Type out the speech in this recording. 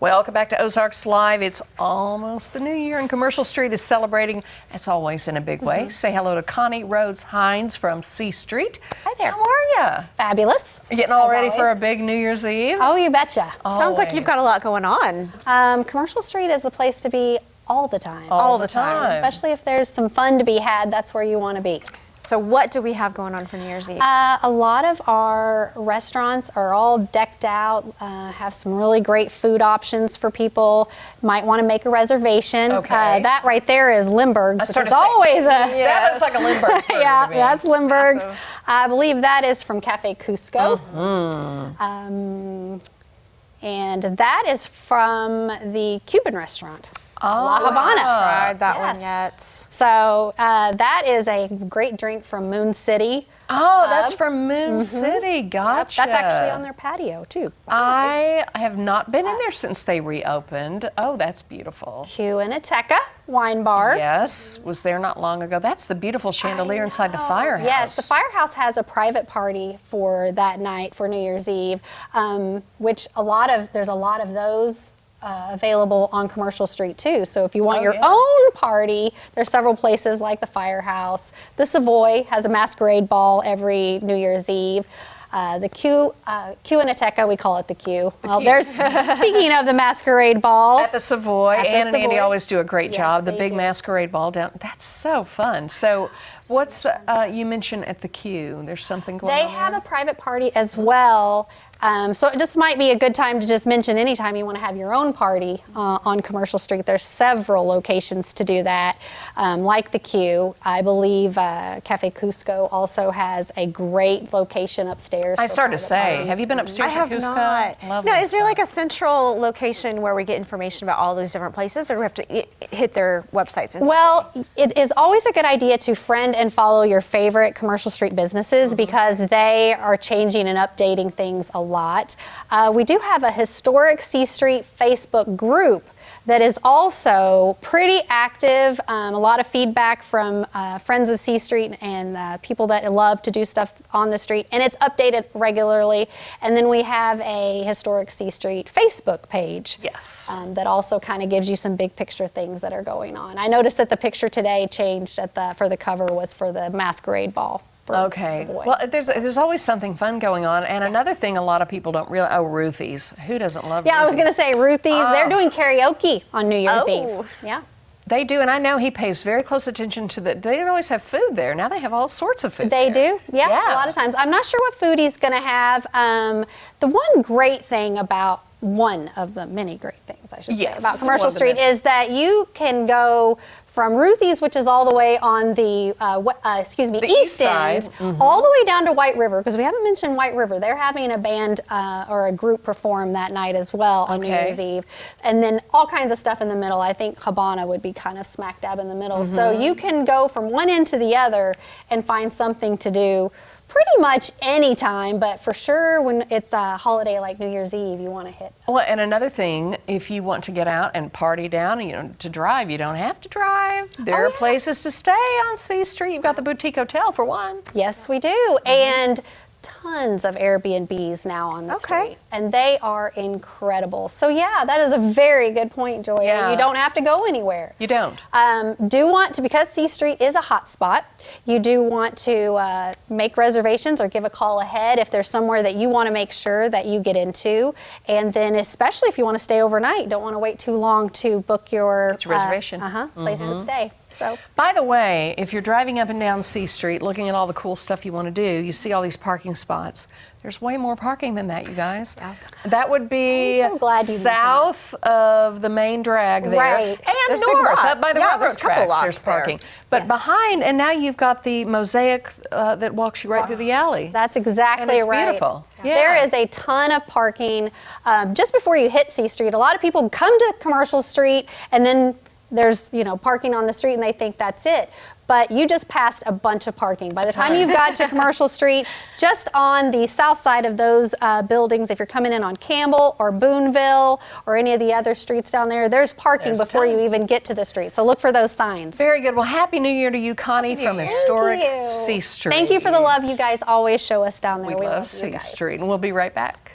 Welcome back to Ozarks Live. It's almost the new year, and Commercial Street is celebrating, as always, in a big way. Say hello to Connie Rhodes Hines from C Street. Hi there. How are you? Fabulous. You getting all ready always. for a big New Year's Eve? Oh, you betcha. Sounds like you've got a lot going on. Commercial Street is a place to be all the time. All the time. Especially if there's some fun to be had, that's where you want to be. So what do we have going on for New Year's Eve? A lot of our restaurants are all decked out, have some really great food options for people. Might want to make a reservation. Okay. That right there is Lindbergh's, which started is always a... That looks like a Lindbergh's burger Yeah, to me. that's Lindbergh's. Massive. I believe that is from Cafe Cusco. Mm-hmm. And that is from the Cuban restaurant. La Habana. Tried that Yes. one yet. So that is a great drink from Moon City. Oh, that's from Moon City. Gotcha. That's actually on their patio too. I have not been in there since they reopened. Oh, that's beautiful. Cuanateca Wine Bar. Yes, was there not long ago. That's the beautiful chandelier inside the firehouse. Yes, the firehouse has a private party for that night for New Year's Eve, which there's a lot of those available on Commercial Street too. So if you want your own party, there's several places like the Firehouse. The Savoy has a masquerade ball every New Year's Eve. The Cuanateca, we call it the Q. There's speaking of the masquerade ball. At the Savoy, At the Ann and Andy Savoy. always do a great Yes, job. The they big do. masquerade ball down. That's so fun. So what's, you mentioned at the Q, there's something going They on have there? a private party as well. So it just might be a good time to just mention anytime you want to have your own party on Commercial Street. There's several locations to do that, like the Q. I believe Cafe Cusco also has a great location upstairs. I for started to private say, parties. have you been I upstairs have at Cusco? not. Love No, that is there like stuff. a central location where we get information about all those different places, or do we have to hit their websites? Well, it is always a good idea to friend and follow your favorite Commercial Street businesses because they are changing and updating things a lot. We do have a Historic C Street Facebook group that is also pretty active. A lot of feedback from friends of C Street and people that love to do stuff on the street, and it's updated regularly. And then we have a Historic C Street Facebook page. Yes. That also kind of gives you some big picture things that are going on. I noticed that the picture today changed for the cover was for the masquerade ball. For Okay. Savoy. Well, there's always something fun going on, and another thing a lot of people don't realize. Oh, Ruthie's. Who doesn't love? Yeah, I was Ruthie's? going to say Ruthie's. They're doing karaoke on New Year's Oh. Eve. Yeah. They do, and I know he pays very close attention to the. They didn't always have food there. Now they have all sorts of food. They there. do, yeah, Yeah. a lot of times. I'm not sure what food he's going to have. The one great thing about one of the many great things, I should say, Yes, about one Commercial of the Street many. is that you can go from Ruthie's, which is all the way on the, The east east side. end, all the way down to White River, because we haven't mentioned White River. They're having a band or a group perform that night as well on New Okay. Year's Eve. And then all kinds of stuff in the middle. I think Habana would be kind of smack dab in the middle. So you can go from one end to the other and find something to do pretty much any time, but for sure when it's a holiday like New Year's Eve, you want to hit. Well, and another thing, if you want to get out and party down, to drive, you don't have to drive. There are places to stay on C Street. You've got the Boutique Hotel for one. Yes, we do. And tons of Airbnbs now on the street. And they are incredible. So yeah, that is a very good point, Joy. Yeah. You don't have to go anywhere. You don't. Because C Street is a hot spot, you do want to make reservations or give a call ahead if there's somewhere that you want to make sure that you get into. And then especially if you want to stay overnight, don't want to wait too long to book your reservation. place to stay. So By the way, if you're driving up and down C Street looking at all the cool stuff you want to do, you see all these parking spots. There's way more parking than that, you guys. Yeah. That would be I'm so glad you mentioned south of the main drag there. Right. And There's a big north, lot. up by the Yeah, railroad there's a couple tracks, lots there's there. parking. But Yes. behind, and now you've got the mosaic that walks you right through the alley. that's exactly And it's right. beautiful. Yeah. There is a ton of parking just before you hit C Street. A lot of people come to Commercial Street and then there's parking on the street and they think that's it. But you just passed a bunch of parking. By the time you've got to Commercial Street, just on the south side of those buildings, if you're coming in on Campbell or Boonville or any of the other streets down there, there's parking There's a before ton. you even get to the street. So look for those signs. Very good. Well, Happy New Year to you, Connie, from Historic you. C Street. Thank you for the love you guys always show us down there. We love you C guys. Street, and we'll be right back.